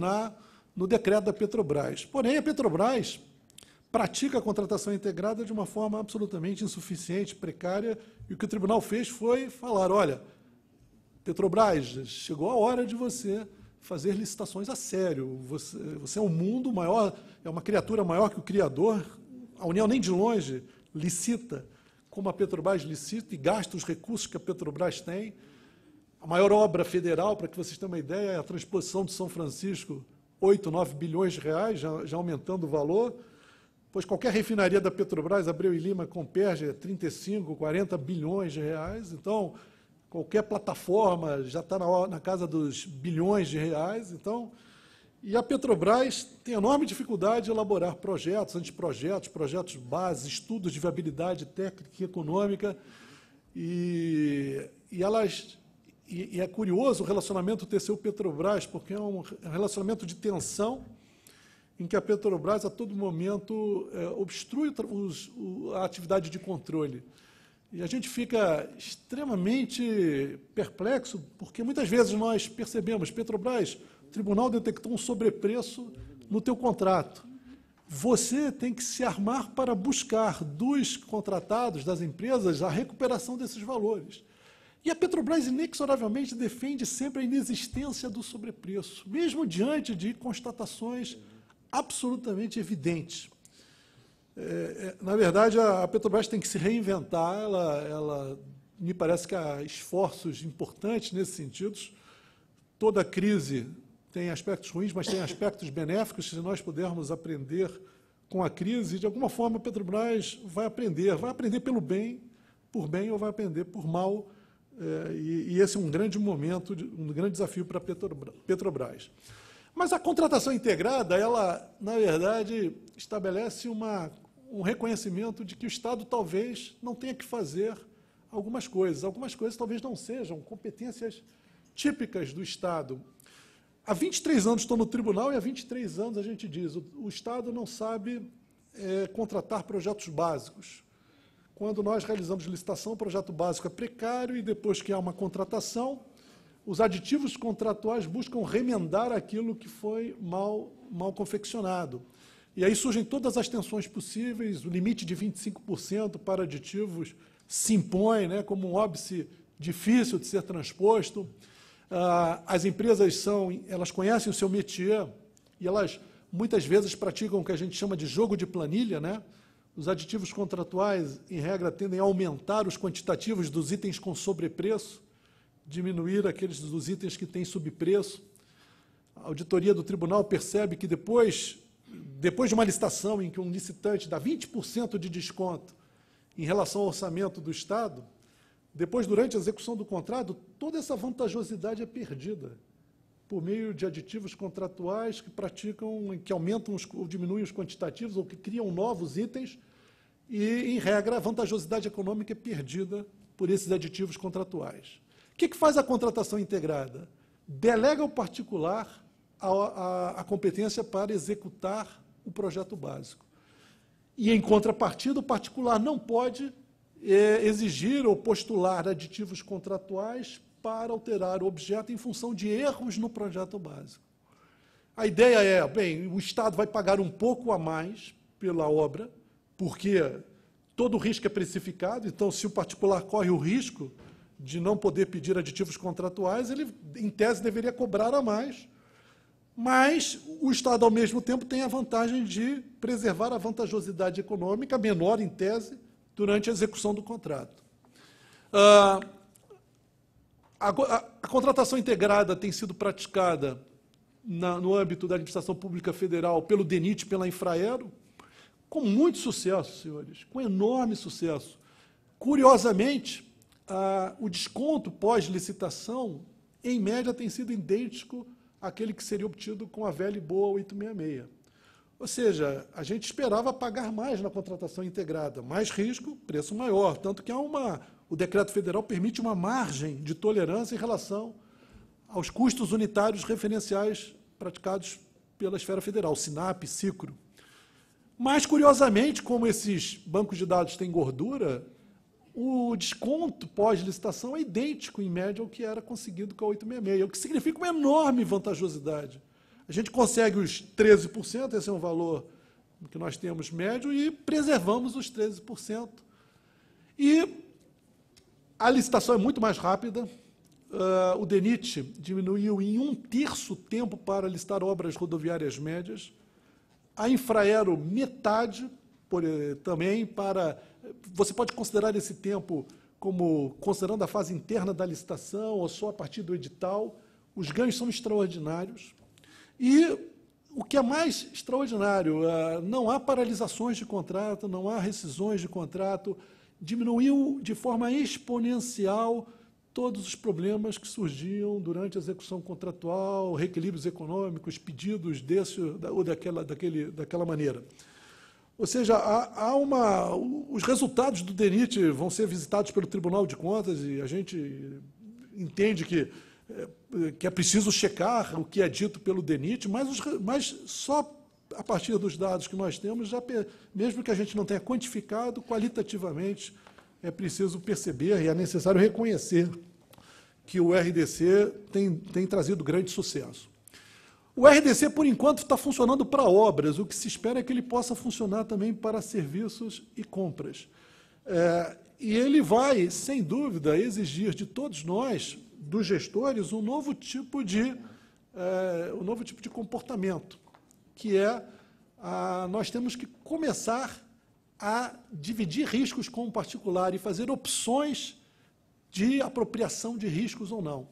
S3: no decreto da Petrobras. Porém, a Petrobras pratica a contratação integrada de uma forma absolutamente insuficiente, precária, e o que o tribunal fez foi falar, olha, Petrobras, chegou a hora de você fazer licitações a sério, você é um mundo maior, é uma criatura maior que o Criador, a União nem de longe licita como a Petrobras licita e gasta os recursos que a Petrobras tem. A maior obra federal, para que vocês tenham uma ideia, é a transposição de São Francisco, 8, 9 bilhões de reais, já aumentando o valor, pois qualquer refinaria da Petrobras, Abreu e Lima, Comperge, é 35, 40 bilhões de reais, então qualquer plataforma já está na casa dos bilhões de reais, então, e a Petrobras tem enorme dificuldade de elaborar projetos, anteprojetos, projetos base, estudos de viabilidade técnica e econômica, e é curioso o relacionamento TCU-Petrobras, porque é um relacionamento de tensão, em que a Petrobras, a todo momento, obstrui a atividade de controle. E a gente fica extremamente perplexo, porque muitas vezes nós percebemos, Petrobras, o tribunal detectou um sobrepreço no teu contrato. Você tem que se armar para buscar dos contratados, das empresas, a recuperação desses valores. E a Petrobras, inexoravelmente, defende sempre a inexistência do sobrepreço, mesmo diante de constatações absolutamente evidentes. Na verdade, a Petrobras tem que se reinventar, ela me parece que há esforços importantes nesse sentido. Toda crise tem aspectos ruins, mas tem aspectos benéficos. Se nós pudermos aprender com a crise, de alguma forma a Petrobras vai aprender pelo bem, por bem, ou vai aprender por mal, e esse é um grande momento, um grande desafio para a Petrobras. Mas a contratação integrada, ela, na verdade, estabelece um reconhecimento de que o Estado talvez não tenha que fazer algumas coisas talvez não sejam competências típicas do Estado. Há 23 anos estou no tribunal e há 23 anos a gente diz o Estado não sabe contratar projetos básicos. Quando nós realizamos licitação, o projeto básico é precário e depois que há uma contratação, os aditivos contratuais buscam remendar aquilo que foi mal confeccionado. E aí surgem todas as tensões possíveis, o limite de 25% para aditivos se impõe, né, como um óbice difícil de ser transposto. As empresas elas conhecem o seu métier e elas muitas vezes praticam o que a gente chama de jogo de planilha, né? Os aditivos contratuais, em regra, tendem a aumentar os quantitativos dos itens com sobrepreço, diminuir aqueles dos itens que têm subpreço. A auditoria do tribunal percebe que depois de uma licitação em que um licitante dá 20% de desconto em relação ao orçamento do Estado, depois, durante a execução do contrato, toda essa vantajosidade é perdida por meio de aditivos contratuais que aumentam ou diminuem os quantitativos ou que criam novos itens e, em regra, a vantajosidade econômica é perdida por esses aditivos contratuais. O que faz a contratação integrada? Delega ao particular a competência para executar o projeto básico. E, em contrapartida, o particular não pode exigir ou postular aditivos contratuais para alterar o objeto em função de erros no projeto básico. A ideia é, bem, o Estado vai pagar um pouco a mais pela obra, porque todo o risco é precificado, então, se o particular corre o risco de não poder pedir aditivos contratuais, ele, em tese, deveria cobrar a mais, mas o Estado, ao mesmo tempo, tem a vantagem de preservar a vantajosidade econômica, menor, em tese, durante a execução do contrato. A contratação integrada tem sido praticada no âmbito da administração pública federal pelo DENIT e pela Infraero, com muito sucesso, senhores, com enorme sucesso. Curiosamente, o desconto pós-licitação, em média, tem sido idêntico àquele que seria obtido com a velha e boa 866. Ou seja, a gente esperava pagar mais na contratação integrada, mais risco, preço maior, tanto que o decreto federal permite uma margem de tolerância em relação aos custos unitários referenciais praticados pela esfera federal, SINAP, SICRO. Mas, curiosamente, como esses bancos de dados têm gordura, o desconto pós-licitação é idêntico, em média, ao que era conseguido com a 866, o que significa uma enorme vantajosidade. A gente consegue os 13%, esse é um valor que nós temos médio, e preservamos os 13%. E a licitação é muito mais rápida. O DENIT diminuiu em 1/3 o tempo para listar obras rodoviárias médias. A Infraero, metade, também para... Você pode considerar esse tempo como considerando a fase interna da licitação ou só a partir do edital. Os ganhos são extraordinários. E o que é mais extraordinário, não há paralisações de contrato, não há rescisões de contrato, diminuiu de forma exponencial todos os problemas que surgiam durante a execução contratual, reequilíbrios econômicos, pedidos desse ou daquela maneira. Ou seja, os resultados do DENIT vão ser visitados pelo Tribunal de Contas e a gente entende que é preciso checar o que é dito pelo DENIT, mas só a partir dos dados que nós temos, mesmo que a gente não tenha quantificado, qualitativamente é preciso perceber e é necessário reconhecer que o RDC tem trazido grande sucesso. O RDC, por enquanto, está funcionando para obras, o que se espera é que ele possa funcionar também para serviços e compras. E ele vai, sem dúvida, exigir de todos nós, dos gestores, um novo tipo de comportamento, que é nós temos que começar a dividir riscos com o particular e fazer opções de apropriação de riscos ou não.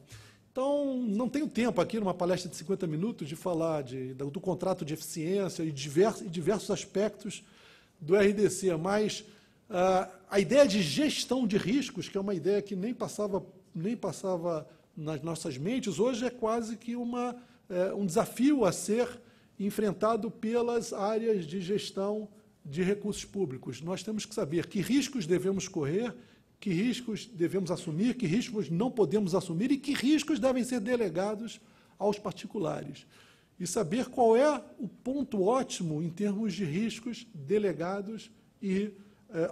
S3: Então, não tenho tempo aqui, numa palestra de 50 minutos, de falar do contrato de eficiência e diversos aspectos do RDC, mas a ideia de gestão de riscos, que é uma ideia que nem passava nas nossas mentes, hoje é quase que um desafio a ser enfrentado pelas áreas de gestão de recursos públicos. Nós temos que saber que riscos devemos correr, que riscos devemos assumir, que riscos não podemos assumir e que riscos devem ser delegados aos particulares. E saber qual é o ponto ótimo em termos de riscos delegados e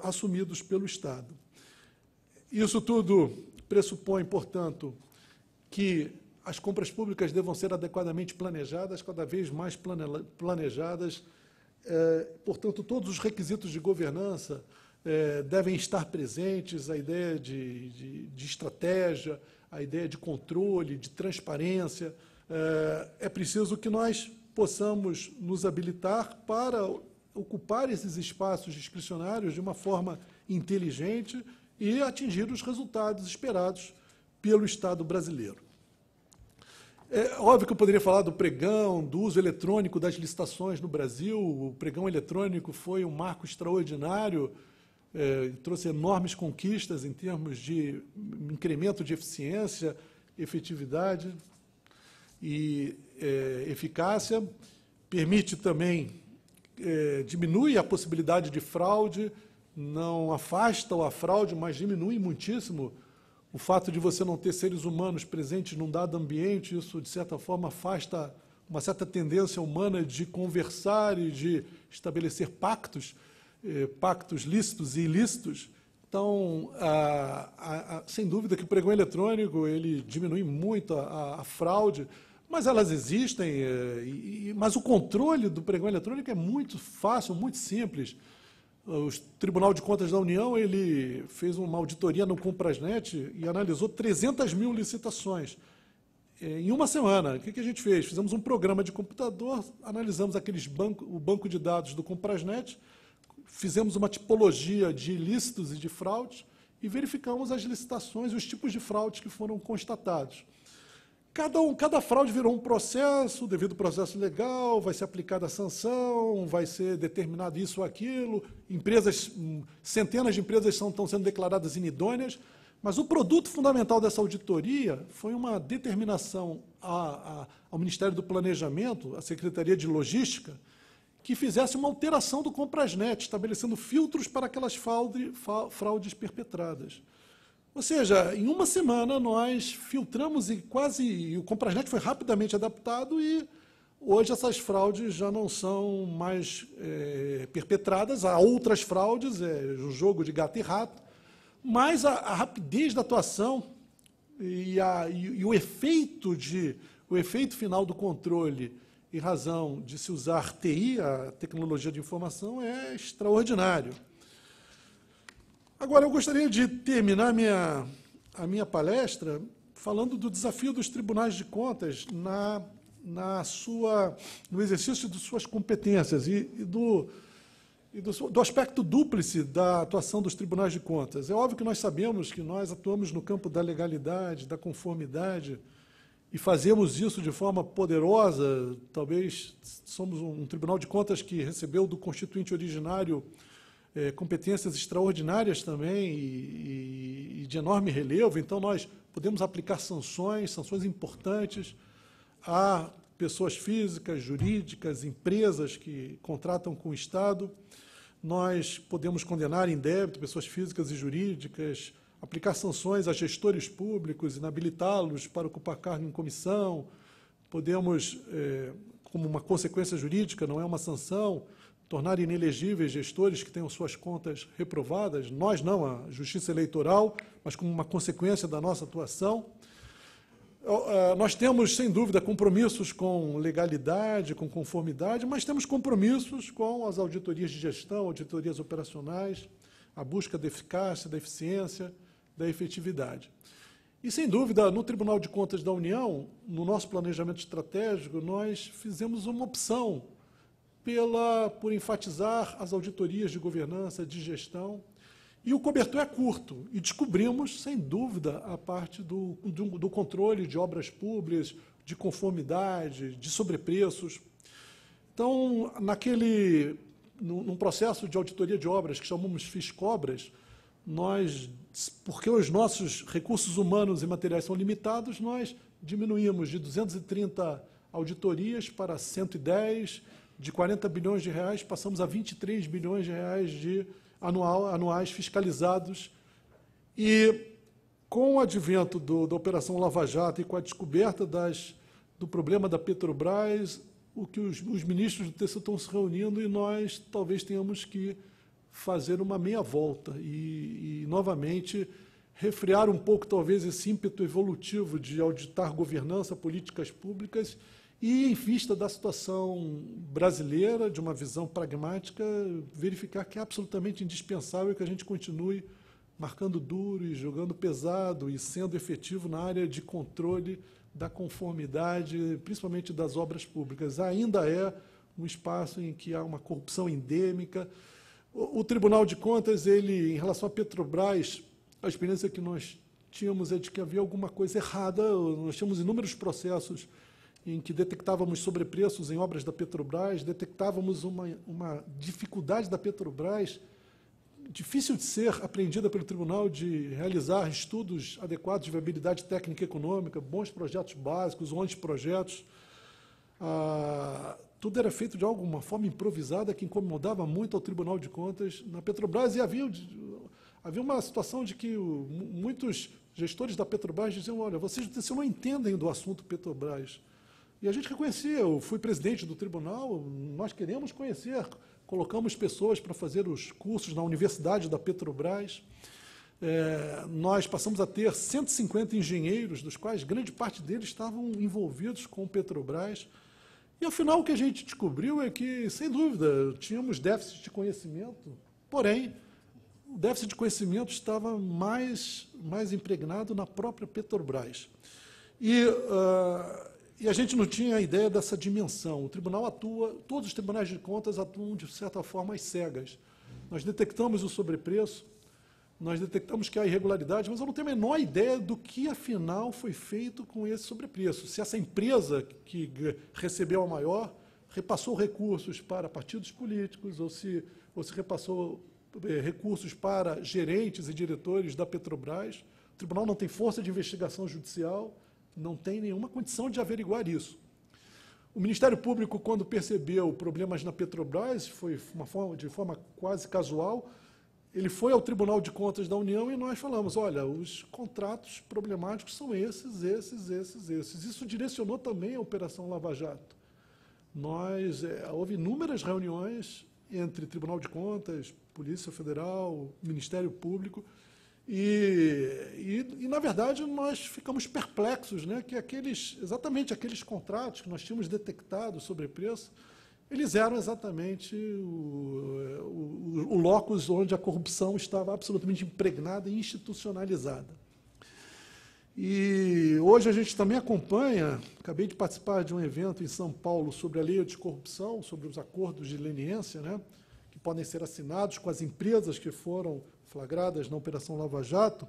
S3: assumidos pelo Estado. Isso tudo pressupõe, portanto, que as compras públicas devam ser adequadamente planejadas, cada vez mais planejadas. Portanto, todos os requisitos de governança devem estar presentes, a ideia de estratégia, a ideia de controle, de transparência. É preciso que nós possamos nos habilitar para ocupar esses espaços discricionários de uma forma inteligente e atingir os resultados esperados pelo Estado brasileiro. É óbvio que eu poderia falar do pregão, do uso eletrônico das licitações no Brasil. O pregão eletrônico foi um marco extraordinário, trouxe enormes conquistas em termos de incremento de eficiência, efetividade e eficácia. Permite também, diminui a possibilidade de fraude, não afasta a fraude, mas diminui muitíssimo o fato de você não ter seres humanos presentes num dado ambiente. Isso, de certa forma, afasta uma certa tendência humana de conversar e de estabelecer pactos, pactos lícitos e ilícitos. Então, sem dúvida que o pregão eletrônico ele diminui muito a fraude, mas elas existem, mas o controle do pregão eletrônico é muito fácil, muito simples. O Tribunal de Contas da União ele fez uma auditoria no Comprasnet e analisou 300 mil licitações em uma semana. O que a gente fez? Fizemos um programa de computador, analisamos o banco de dados do Comprasnet, fizemos uma tipologia de ilícitos e de fraudes e verificamos as licitações e os tipos de fraudes que foram constatados. Cada fraude virou um processo, devido ao processo legal, vai ser aplicada a sanção, vai ser determinado isso ou aquilo, centenas de empresas estão sendo declaradas inidôneas, mas o produto fundamental dessa auditoria foi uma determinação ao Ministério do Planejamento, à Secretaria de Logística, que fizesse uma alteração do Comprasnet, estabelecendo filtros para aquelas fraudes perpetradas. Ou seja, em uma semana nós filtramos e o Comprasnet foi rapidamente adaptado e hoje essas fraudes já não são mais perpetradas. Há outras fraudes, o jogo de gato e rato, mas a rapidez da atuação e o efeito final do controle em razão de se usar TI, a tecnologia de informação, é extraordinário. Agora, eu gostaria de terminar a minha palestra falando do desafio dos tribunais de contas no exercício de suas competências e do aspecto dúplice da atuação dos tribunais de contas. É óbvio que nós sabemos que nós atuamos no campo da legalidade, da conformidade, e fazemos isso de forma poderosa. Talvez somos um tribunal de contas que recebeu do constituinte originário competências extraordinárias também e de enorme relevo. Então, nós podemos aplicar sanções importantes a pessoas físicas, jurídicas, empresas que contratam com o Estado. Nós podemos condenar em débito pessoas físicas e jurídicas, aplicar sanções a gestores públicos, inabilitá-los para ocupar cargo em comissão. Podemos, como uma consequência jurídica, não é uma sanção, tornar inelegíveis gestores que tenham suas contas reprovadas. Nós não, a Justiça Eleitoral, mas como uma consequência da nossa atuação. Nós temos, sem dúvida, compromissos com legalidade, com conformidade, mas temos compromissos com as auditorias de gestão, auditorias operacionais, a busca da eficácia, da eficiência, da efetividade. E, sem dúvida, no Tribunal de Contas da União, no nosso planejamento estratégico, nós fizemos uma opção por enfatizar as auditorias de governança, de gestão, e o cobertor é curto, e descobrimos, sem dúvida, a parte do controle de obras públicas, de conformidade, de sobrepreços. Então, num processo de auditoria de obras, que chamamos FISCobras, porque os nossos recursos humanos e materiais são limitados, nós diminuímos de 230 auditorias para 110, de 40 bilhões de reais, passamos a 23 bilhões de reais anuais fiscalizados. E, com o advento da Operação Lava Jato e com a descoberta do problema da Petrobras, os ministros do TCU estão se reunindo e nós talvez tenhamos que fazer uma meia-volta e novamente, refrear um pouco, talvez, esse ímpeto evolutivo de auditar governança, políticas públicas, e, em vista da situação brasileira, de uma visão pragmática, verificar que é absolutamente indispensável que a gente continue marcando duro e jogando pesado e sendo efetivo na área de controle da conformidade, principalmente das obras públicas. Ainda é um espaço em que há uma corrupção endêmica. O Tribunal de Contas, ele, em relação à Petrobras, a experiência que nós tínhamos é de que havia alguma coisa errada. Nós tínhamos inúmeros processos em que detectávamos sobrepreços em obras da Petrobras, detectávamos uma dificuldade da Petrobras, difícil de ser apreendida pelo tribunal, de realizar estudos adequados de viabilidade técnica e econômica, bons projetos básicos, ou anteprojetos. Tudo era feito de alguma forma improvisada que incomodava muito ao Tribunal de Contas na Petrobras, e havia uma situação de que muitos gestores da Petrobras diziam, olha, vocês não entendem do assunto Petrobras. E a gente reconhecia, eu fui presidente do tribunal, nós queremos conhecer, colocamos pessoas para fazer os cursos na Universidade da Petrobras, nós passamos a ter 150 engenheiros, dos quais grande parte deles estavam envolvidos com Petrobras, e, afinal, o que a gente descobriu é que, sem dúvida, tínhamos déficit de conhecimento, porém, o déficit de conhecimento estava mais impregnado na própria Petrobras. E a gente não tinha a ideia dessa dimensão. O tribunal atua, todos os tribunais de contas atuam, de certa forma, às cegas. Nós detectamos o sobrepreço, nós detectamos que há irregularidade, mas eu não tenho a menor ideia do que, afinal, foi feito com esse sobrepreço. Se essa empresa que recebeu a maior repassou recursos para partidos políticos, ou se repassou recursos para gerentes e diretores da Petrobras. O tribunal não tem força de investigação judicial, não tem nenhuma condição de averiguar isso. O Ministério Público, quando percebeu problemas na Petrobras, foi de forma quase casual, ele foi ao Tribunal de Contas da União e nós falamos, olha, os contratos problemáticos são esses. Isso direcionou também a Operação Lava Jato. Houve inúmeras reuniões entre Tribunal de Contas, Polícia Federal, Ministério Público, e na verdade, nós ficamos perplexos, né, que exatamente aqueles contratos que nós tínhamos detectado sobrepreço, eles eram exatamente o locus onde a corrupção estava absolutamente impregnada e institucionalizada. E hoje a gente também acompanha, acabei de participar de um evento em São Paulo sobre a lei anticorrupção, sobre os acordos de leniência, né, que podem ser assinados com as empresas que foram flagradas na Operação Lava Jato.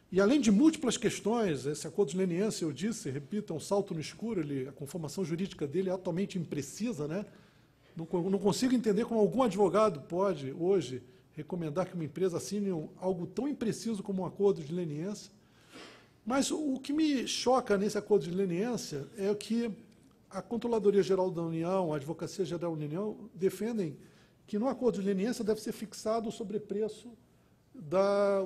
S3: E, além de múltiplas questões, esse acordo de leniência, eu disse, repito, é um salto no escuro, a conformação jurídica dele é atualmente imprecisa, né? Não consigo entender como algum advogado pode, hoje, recomendar que uma empresa assine algo tão impreciso como um acordo de leniência. Mas o que me choca nesse acordo de leniência é que a Controladoria Geral da União, a Advocacia Geral da União, defendem que no acordo de leniência deve ser fixado o sobrepreço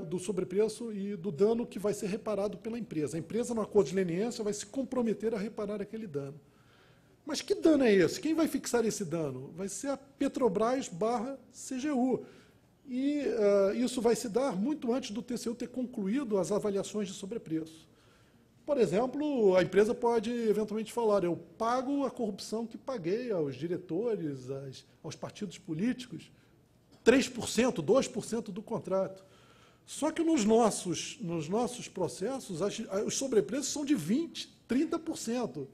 S3: do sobrepreço e do dano que vai ser reparado pela empresa. A empresa, no acordo de leniência, vai se comprometer a reparar aquele dano. Mas que dano é esse? Quem vai fixar esse dano? Vai ser a Petrobras/CGU. E isso vai se dar muito antes do TCU ter concluído as avaliações de sobrepreço. Por exemplo, a empresa pode eventualmente falar, eu pago a corrupção que paguei aos diretores, aos partidos políticos, 3%, 2% do contrato. Só que nos nossos processos, os sobrepreços são de 20%, 30%.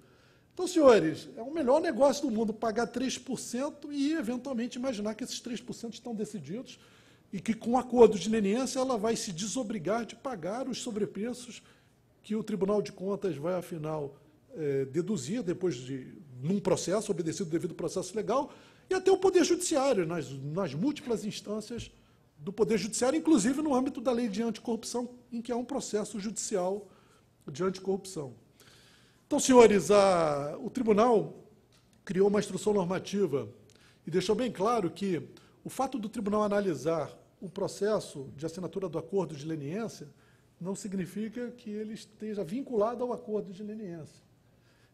S3: Então, senhores, é o melhor negócio do mundo pagar 3% e, eventualmente, imaginar que esses 3% estão decididos e que, com o acordo de leniência, ela vai se desobrigar de pagar os sobrepreços que o Tribunal de Contas vai, afinal, deduzir depois num processo, obedecido o devido processo legal, e até o Poder Judiciário, nas múltiplas instâncias do Poder Judiciário, inclusive no âmbito da lei de anticorrupção, em que há um processo judicial de anticorrupção. Então, senhores, o Tribunal criou uma instrução normativa e deixou bem claro que o fato do Tribunal analisar o processo de assinatura do acordo de leniência não significa que ele esteja vinculado ao acordo de leniência.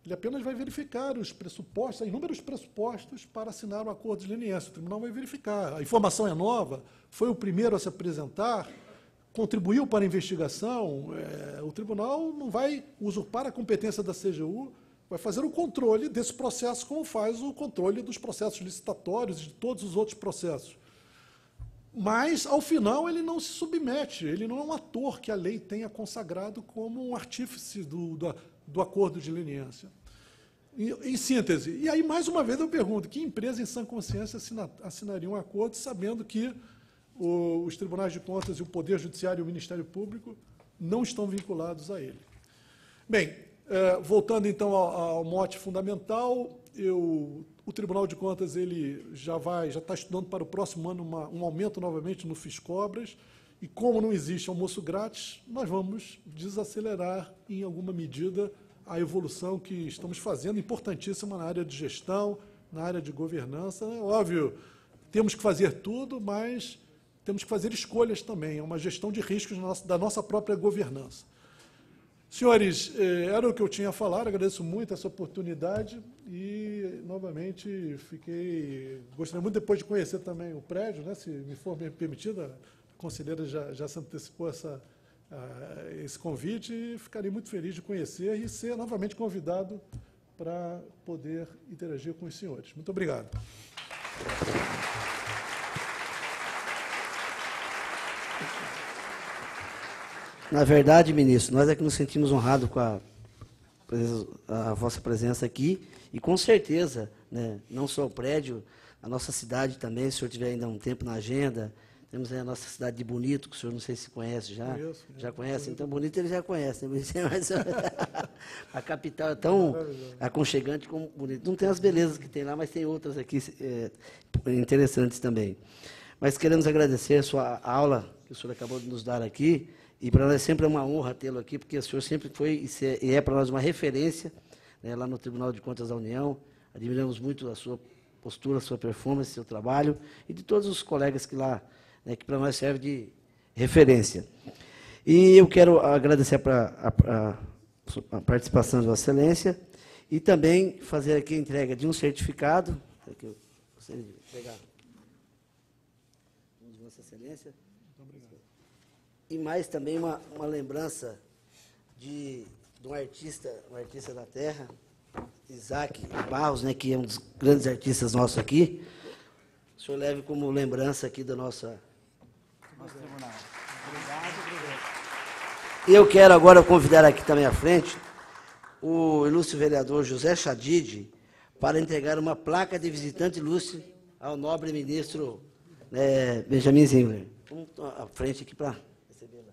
S3: Ele apenas vai verificar os pressupostos, há inúmeros pressupostos para assinar o acordo de leniência. O tribunal vai verificar. A informação é nova, foi o primeiro a se apresentar, contribuiu para a investigação, o tribunal não vai usurpar a competência da CGU, vai fazer o controle desse processo, como faz o controle dos processos licitatórios e de todos os outros processos. Mas, ao final, ele não se submete, ele não é um ator que a lei tenha consagrado como um artífice do acordo de leniência. Em síntese, e aí, mais uma vez, eu pergunto, que empresa em sã consciência assinaria um acordo sabendo que os tribunais de contas e o Poder Judiciário e o Ministério Público não estão vinculados a ele? Bem, voltando, então, ao mote fundamental, o Tribunal de Contas ele já está estudando para o próximo ano um aumento novamente no Fiscobras, e como não existe almoço grátis, nós vamos desacelerar, em alguma medida, a evolução que estamos fazendo, importantíssima na área de gestão, na área de governança. É óbvio, temos que fazer tudo, mas temos que fazer escolhas também, é uma gestão de riscos da nossa própria governança. Senhores, era o que eu tinha a falar, agradeço muito essa oportunidade e, novamente, gostaria muito depois de conhecer também o prédio, né, se me for permitido, a conselheira já se antecipou esse convite, e ficaria muito feliz de conhecer e ser novamente convidado para poder interagir com os senhores. Muito obrigado.
S2: Na verdade, ministro, nós é que nos sentimos honrados com a vossa presença aqui, e com certeza, né, não só o prédio, a nossa cidade também, se o senhor tiver ainda um tempo na agenda, temos aí a nossa cidade de Bonito, que o senhor não sei se conhece já.
S3: Conheço,
S2: já conhece? Então, Bonito ele já conhece, né? Mas a capital é tão aconchegante como Bonito. Não tem as belezas que tem lá, mas tem outras aqui interessantes também. Mas queremos agradecer a sua aula, que o senhor acabou de nos dar aqui, e para nós sempre é uma honra tê-lo aqui, porque o senhor sempre foi e é para nós uma referência, né, lá no Tribunal de Contas da União. Admiramos muito a sua postura, a sua performance, seu trabalho, e de todos os colegas que lá, né, que para nós serve de referência. E eu quero agradecer a participação de Vossa Excelência e também fazer aqui a entrega de um certificado, que eu gostaria de pegar de Vossa Excelência. E mais também uma lembrança de um artista da terra, Isaac Barros, né, que é um dos grandes artistas nossos aqui. O senhor leve como lembrança aqui do nosso tribunal. Obrigado. E eu quero agora convidar aqui também à frente o ilustre vereador José Chadid para entregar uma placa de visitante ilustre ao nobre ministro Benjamin Zingler. Vamos à frente aqui para recebê-la.